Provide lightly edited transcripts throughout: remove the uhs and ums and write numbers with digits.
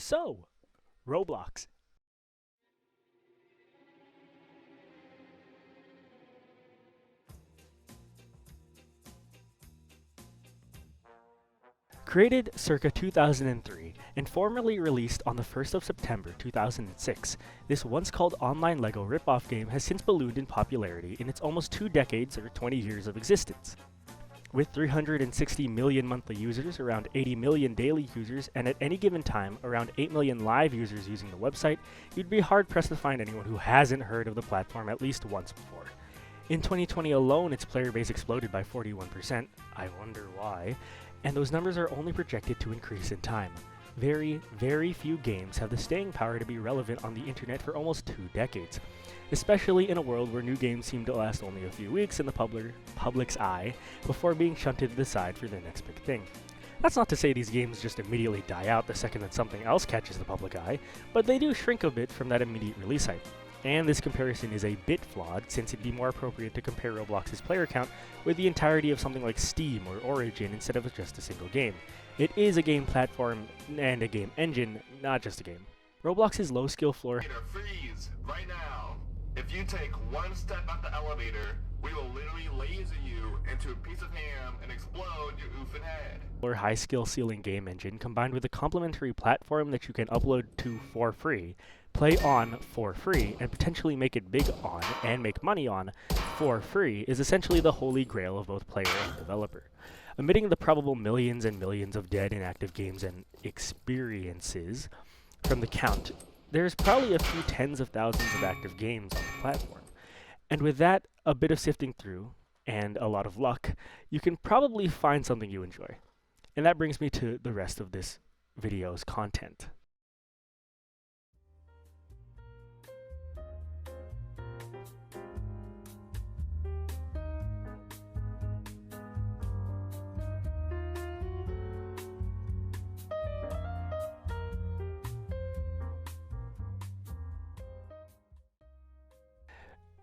So, Roblox. Created circa 2003 and formally released on the 1st of September 2006, this once called online LEGO ripoff game has since ballooned in popularity in its almost 2 decades or 20 years of existence. With 360 million monthly users, around 80 million daily users, and at any given time, around 8 million live users using the website, you'd be hard-pressed to find anyone who hasn't heard of the platform at least once before. In 2020 alone, its player base exploded by 41%, I wonder why, and those numbers are only projected to increase in time. Very, very few games have the staying power to be relevant on the internet for almost 2 decades, especially in a world where new games seem to last only a few weeks in the public's eye before being shunted to the side for their next big thing. That's not to say these games just immediately die out the second that something else catches the public eye, but they do shrink a bit from that immediate release hype. And this comparison is a bit flawed, since it'd be more appropriate to compare Roblox's player count with the entirety of something like Steam or Origin instead of just a single game. It is a game platform and a game engine, not just a game. Roblox's low skill floor Freeze right now. If you take one step up the elevator, we will literally laser you into a piece of ham and explode your oofing head. or high skill ceiling game engine combined with a complementary platform that you can upload to for free, play on for free, and potentially make it big on and make money on for free is essentially the holy grail of both player and developer. Omitting the probable millions and millions of dead inactive games and experiences from the count, there's probably a few tens of thousands of active games on the platform. And with that, a bit of sifting through, and a lot of luck, you can probably find something you enjoy. And that brings me to the rest of this video's content.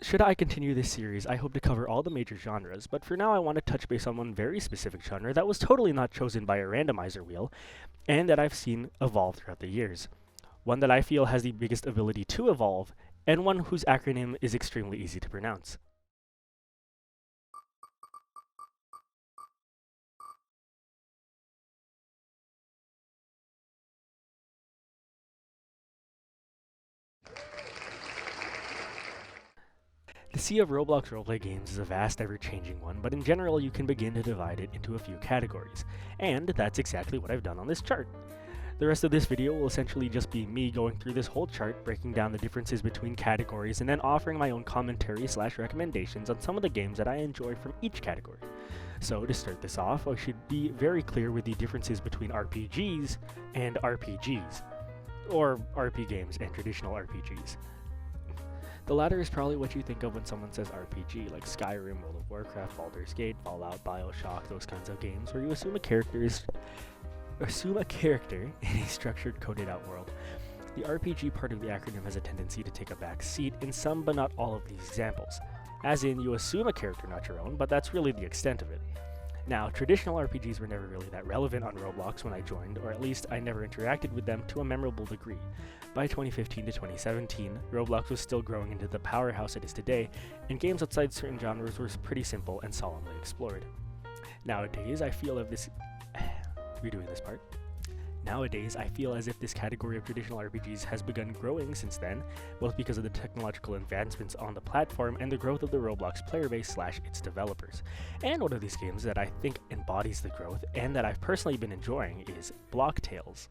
Should I continue this series, I hope to cover all the major genres, but for now I want to touch base on one very specific genre that was totally not chosen by a randomizer wheel, and that I've seen evolve throughout the years. One that I feel has the biggest ability to evolve, and one whose acronym is extremely easy to pronounce. The sea of Roblox roleplay games is a vast, ever-changing one, but in general you can begin to divide it into a few categories, and that's exactly what I've done on this chart. The rest of this video will essentially just be me going through this whole chart, breaking down the differences between categories, and then offering my own commentary / recommendations on some of the games that I enjoy from each category. So to start this off, I should be very clear with the differences between RPGs and RPGs, or RP games and traditional RPGs. The latter is probably what you think of when someone says RPG, like Skyrim, World of Warcraft, Baldur's Gate, Fallout, BioShock, those kinds of games, where you assume a character in a structured, coded-out world. The RPG part of the acronym has a tendency to take a back seat in some but not all of these examples, as in you assume a character not your own, but that's really the extent of it. Now, traditional RPGs were never really that relevant on Roblox when I joined, or at least I never interacted with them to a memorable degree. By 2015 to 2017, Roblox was still growing into the powerhouse it is today, and games outside certain genres were pretty simple and solemnly explored. Nowadays, I feel as if this category of traditional RPGs has begun growing since then, both because of the technological advancements on the platform and the growth of the Roblox player base / its developers. And one of these games that I think embodies the growth and that I've personally been enjoying is Block Tales.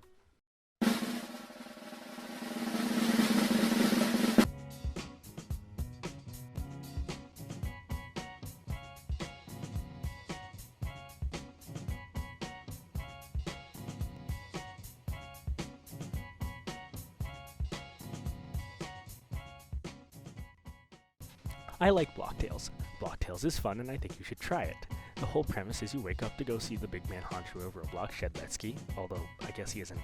I like Block Tales. Block Tales is fun and I think you should try it. The whole premise is you wake up to go see the big man honcho of Roblox, Shedletsky, although I guess he isn't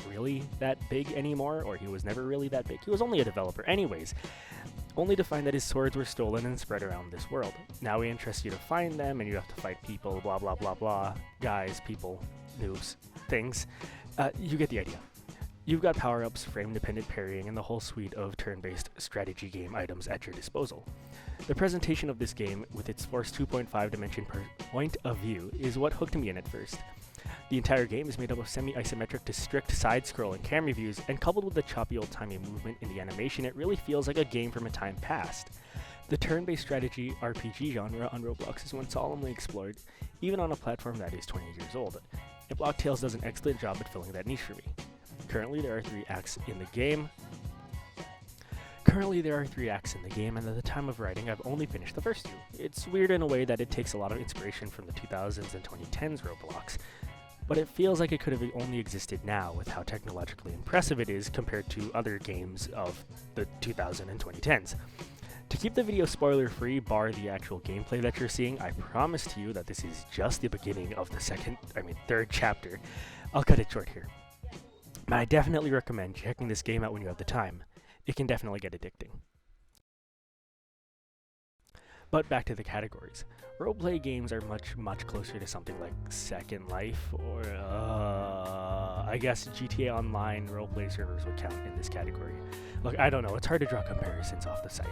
really that big anymore, or he was never really that big. He was only a developer anyways, only to find that his swords were stolen and spread around this world. Now he entrusts you to find them, and you have to fight people, blah blah blah blah, guys, people, noobs, things. You get the idea. You've got power-ups, frame-dependent parrying, and the whole suite of turn-based strategy game items at your disposal. The presentation of this game, with its forced 2.5 dimension per point of view, is what hooked me in at first. The entire game is made up of semi-isometric to strict side-scrolling camera views, and coupled with the choppy old-timey movement in the animation, it really feels like a game from a time past. The turn-based strategy RPG genre on Roblox is one solemnly explored, even on a platform that is 20 years old, and Block Tales does an excellent job at filling that niche for me. Currently, there are 3 acts in the game, and at the time of writing, I've only finished the first 2. It's weird in a way that it takes a lot of inspiration from the 2000s and 2010s Roblox, but it feels like it could have only existed now with how technologically impressive it is compared to other games of the 2000s and 2010s. To keep the video spoiler-free, bar the actual gameplay that you're seeing, I promise to you that this is just the beginning of the third chapter. I'll cut it short here. But I definitely recommend checking this game out when you have the time. It can definitely get addicting. But back to the categories. Roleplay games are much closer to something like Second Life, or I guess GTA Online roleplay servers would count in this category. Look, I don't know, it's hard to draw comparisons off the site.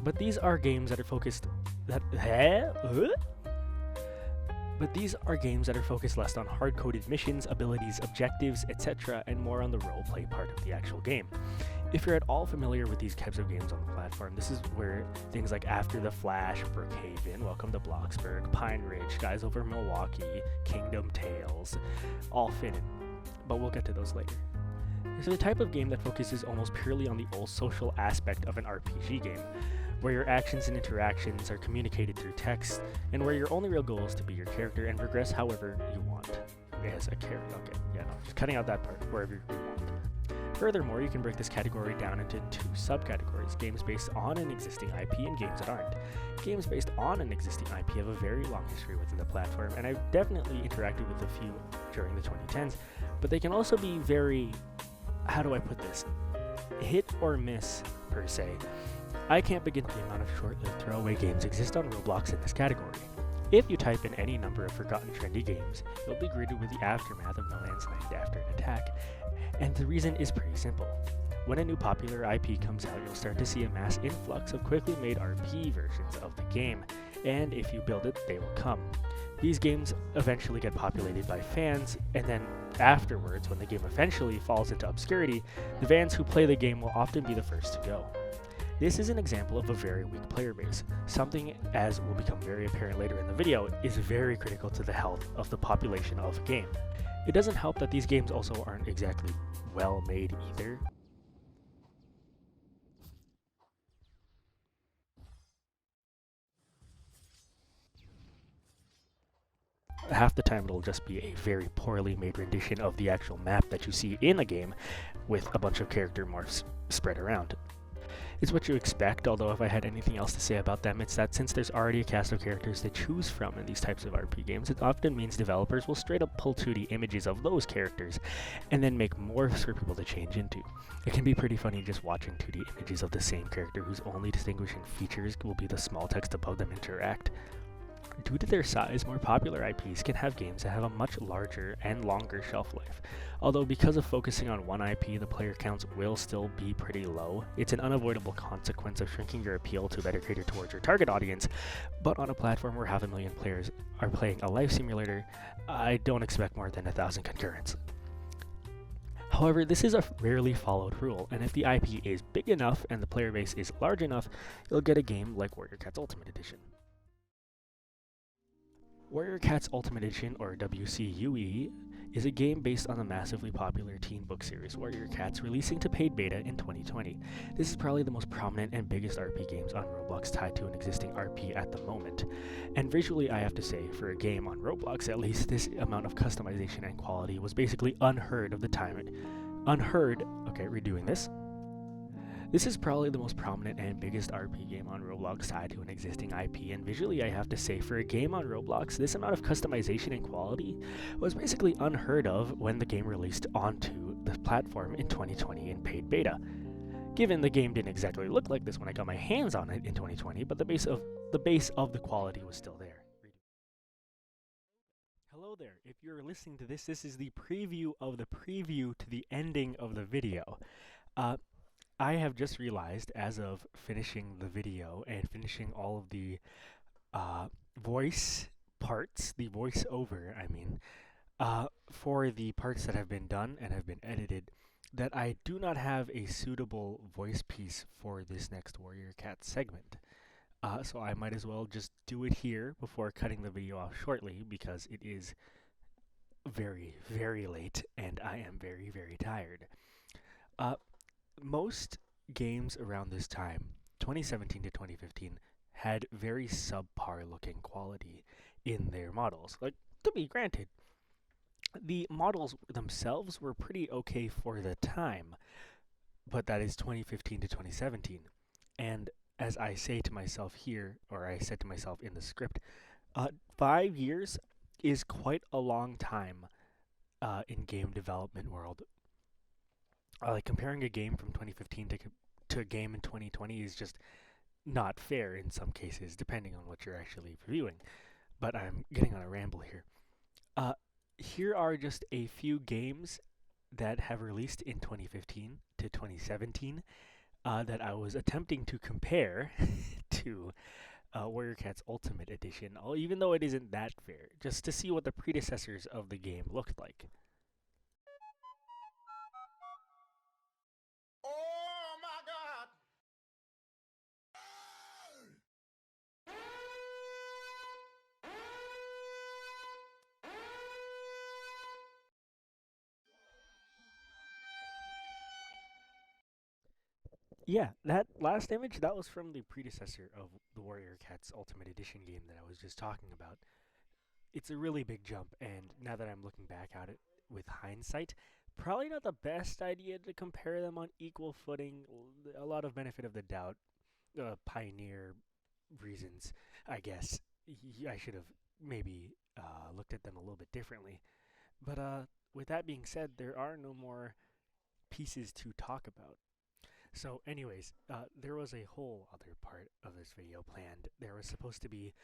But these are games that are focused less on hard-coded missions, abilities, objectives, etc., and more on the roleplay part of the actual game. If you're at all familiar with these types of games on the platform, this is where things like After the Flash, Brookhaven, Welcome to Bloxburg, Pine Ridge, Skies Over Milwaukee, Kingdom Tales all fit in, but we'll get to those later. This is the type of game that focuses almost purely on the old social aspect of an RPG game, where your actions and interactions are communicated through text, and where your only real goal is to be your character and progress however you want as a character. Okay, yeah, no, just cutting out that part, wherever you want. Furthermore, you can break this category down into 2 subcategories: games based on an existing IP and games that aren't. Games based on an existing IP have a very long history within the platform, and I've definitely interacted with a few during the 2010s, but they can also be very, how do I put this, hit or miss per se. I can't begin the amount of short-lived throwaway games exist on Roblox in this category. If you type in any number of forgotten trendy games, you'll be greeted with the aftermath of No Man's Land after an attack, and the reason is pretty simple. When a new popular IP comes out, you'll start to see a mass influx of quickly made RP versions of the game, and if you build it, they will come. These games eventually get populated by fans, and then afterwards, when the game eventually falls into obscurity, the fans who play the game will often be the first to go. This is an example of a very weak player base. Something, as will become very apparent later in the video, is very critical to the health of the population of a game. It doesn't help that these games also aren't exactly well made either. Half the time it'll just be a very poorly made rendition of the actual map that you see in a game with a bunch of character morphs spread around. It's what you expect, although if I had anything else to say about them, it's that since there's already a cast of characters to choose from in these types of RP games, it often means developers will straight up pull 2D images of those characters and then make morphs for people to change into. It can be pretty funny just watching 2D images of the same character whose only distinguishing features will be the small text above them interact. Due to their size, more popular IPs can have games that have a much larger and longer shelf life. Although because of focusing on one IP, the player counts will still be pretty low. It's an unavoidable consequence of shrinking your appeal to better cater towards your target audience, but on a platform where 500,000 players are playing a life simulator, I don't expect more than 1,000 concurrents. However, this is a rarely followed rule, and if the IP is big enough and the player base is large enough, you'll get a game like Warrior Cats Ultimate Edition. Warrior Cats Ultimate Edition, or WCUE, is a game based on the massively popular teen book series Warrior Cats, releasing to paid beta in 2020. This is probably the most prominent and biggest RP games on Roblox tied to an existing RP at the moment. And visually, I have to say, for a game on Roblox at least, this amount of customization and quality was basically unheard of the time. Redoing this. This is probably the most prominent and biggest RP game on Roblox tied to an existing IP, and visually I have to say, for a game on Roblox, this amount of customization and quality was basically unheard of when the game released onto the platform in 2020 in paid beta. Given the game didn't exactly look like this when I got my hands on it in 2020, but the base of the quality was still there. Hello Hello there. If you're listening to this, this is the preview of the preview to the ending of the video. Uh, I have just realized, as of finishing the video and finishing all of the voice parts, the voiceover, for the parts that have been done and have been edited, that I do not have a suitable voice piece for this next Warrior Cat segment. So I might as well just do it here before cutting the video off shortly, because it is very, very late and I am very, very tired. Most games around this time, 2017 to 2015, had very subpar looking quality in their models. Like, to be granted, the models themselves were pretty okay for the time, but that is 2015 to 2017. And as I say to myself here, or I said to myself in the script, 5 years is quite a long time in game development world. Like, comparing a game from 2015 to a game in 2020 is just not fair in some cases, depending on what you're actually reviewing. But I'm getting on a ramble here. Here are just a few games that have released in 2015 to 2017 that I was attempting to compare to Warrior Cat's Ultimate Edition, even though it isn't that fair, just to see what the predecessors of the game looked like. Oh my god! Yeah, that last image, that was from the predecessor of the Warrior Cat's Ultimate Edition game that I was just talking about. It's a really big jump, and now that I'm looking back at it with hindsight, probably not the best idea to compare them on equal footing. A lot of benefit of the doubt, pioneer reasons, I guess. I should have maybe looked at them a little bit differently. But with that being said, there are no more pieces to talk about. So anyways, there was a whole other part of this video planned. There was supposed to be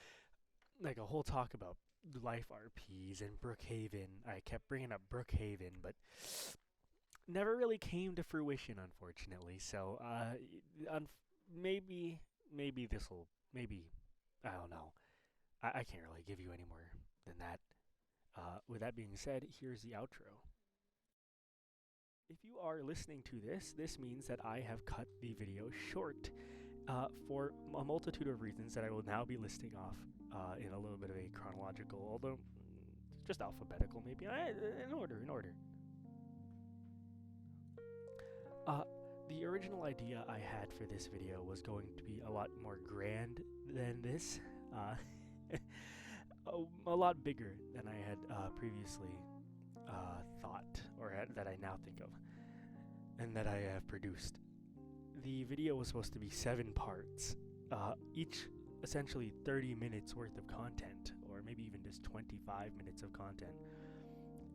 like a whole talk about life RPs and Brookhaven. I kept bringing up Brookhaven, but never really came to fruition, unfortunately. So maybe this'll, I don't know. I can't really give you any more than that. With that being said, here's the outro. If you are listening to this, this means that I have cut the video short for a multitude of reasons that I will now be listing off in a little bit of a chronological, although just alphabetical maybe, in order. The original idea I had for this video was going to be a lot more grand than this, a lot bigger than I had previously thought, or that I now think of, and that I have produced. The video was supposed to be 7 parts, each essentially 30 minutes worth of content, or maybe even just 25 minutes of content.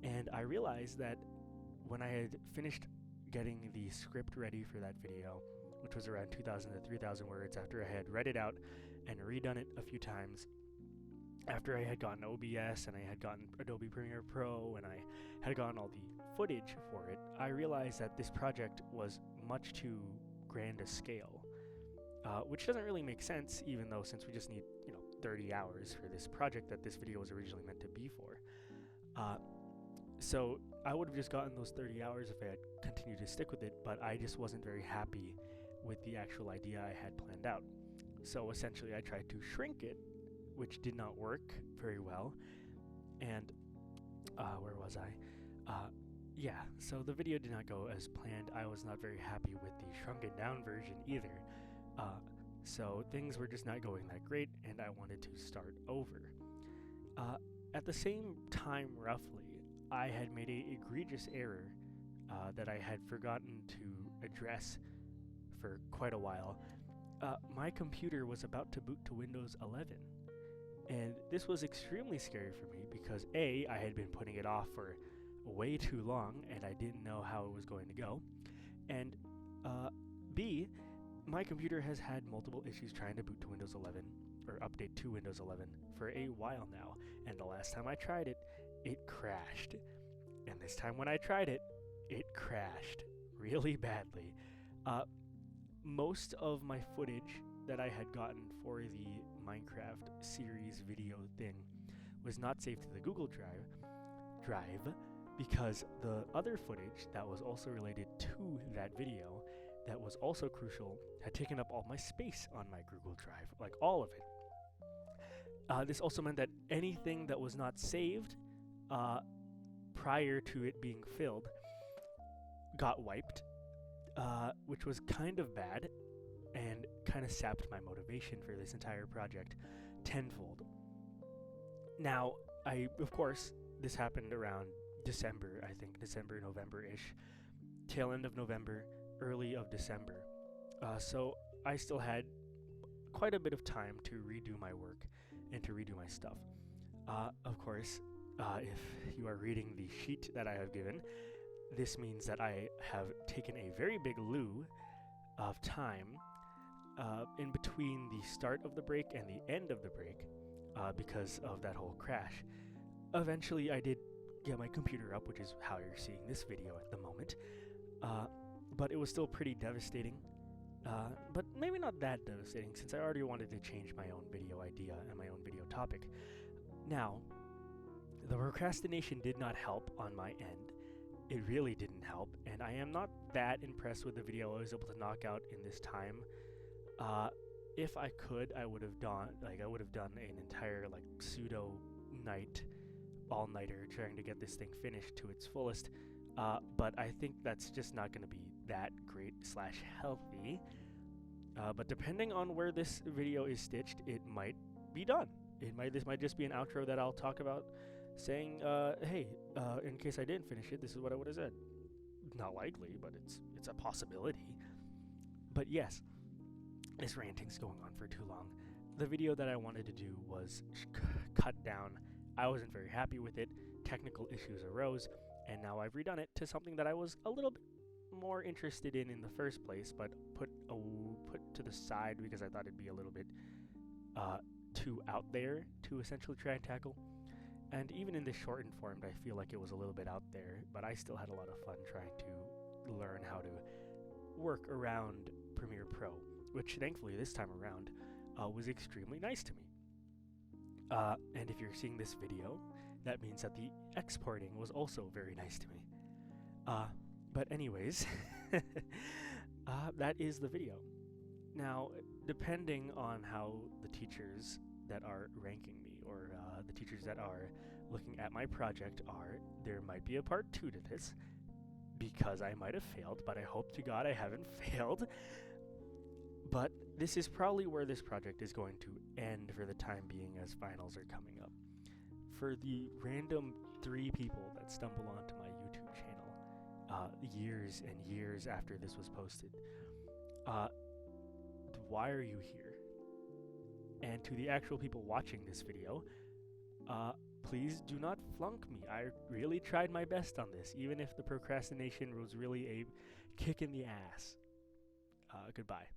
And I realized that when I had finished getting the script ready for that video, which was around 2,000 to 3,000 words, after I had read it out and redone it a few times, after I had gotten OBS and I had gotten Adobe Premiere Pro and I had gotten all the footage for it, I realized that this project was much too grand a scale, which doesn't really make sense, even though since we just need 30 hours for this project that this video was originally meant to be for. So I would have just gotten those 30 hours if I had continued to stick with it, but I just wasn't very happy with the actual idea I had planned out. So essentially I tried to shrink it, which did not work very well. And where was I? Yeah, so the video did not go as planned. I was not very happy with the shrunken down version either. So things were just not going that great, and I wanted to start over. At the same time, roughly, I had made an egregious error that I had forgotten to address for quite a while. My computer was about to boot to Windows 11. And this was extremely scary for me because A, I had been putting it off for way too long and I didn't know how it was going to go. And B, my computer has had multiple issues trying to boot to Windows 11 or update to Windows 11 for a while now. And the last time I tried it, it crashed. And this time when I tried it, it crashed really badly. Most of my footage that I had gotten for the Minecraft series video thing was not saved to the Google Drive because the other footage that was also related to that video that was also crucial had taken up all my space on my Google Drive, like all of it. This also meant that anything that was not saved prior to it being filled got wiped, which was kind of bad and kind of sapped my motivation for this entire project tenfold. Now, of course, this happened around December, I think, December, November-ish, tail end of November, early of December. So I still had quite a bit of time to redo my work and to redo my stuff. Of course, if you are reading the sheet that I have given, this means that I have taken a very big lieu of time in between the start of the break and the end of the break because of that whole crash. Eventually, I did get my computer up, which is how you're seeing this video at the moment, but it was still pretty devastating. But maybe not that devastating, since I already wanted to change my own video idea and my own video topic. Now, the procrastination did not help on my end. It really didn't help, and I am not that impressed with the video I was able to knock out in this time. If I could, I would have done an entire pseudo night, all-nighter, trying to get this thing finished to its fullest. But I think that's just not going to be that great / healthy. But depending on where this video is stitched, it might be done. This might just be an outro that I'll talk about, saying, hey, in case I didn't finish it, this is what I would have said. Not likely, but it's a possibility. But yes, this ranting's going on for too long. The video that I wanted to do was cut down. I wasn't very happy with it. Technical issues arose, and now I've redone it to something that I was a little bit more interested in the first place, but put to the side because I thought it'd be a little bit too out there to essentially try and tackle. And even in this shortened form, I feel like it was a little bit out there, but I still had a lot of fun trying to learn how to work around Premiere Pro, which thankfully this time around was extremely nice to me. And if you're seeing this video, that means that the exporting was also very nice to me. But anyways, that is the video. Now, depending on how the teachers that are ranking me or the teachers that are looking at my project are, there might be a part 2 to this because I might have failed, but I hope to God I haven't failed. But this is probably where this project is going to end for the time being, as finals are coming up. For the random 3 people that stumble onto my YouTube channel years and years after this was posted, why are you here? And to the actual people watching this video, please do not flunk me. I really tried my best on this, even if the procrastination was really a kick in the ass. Goodbye.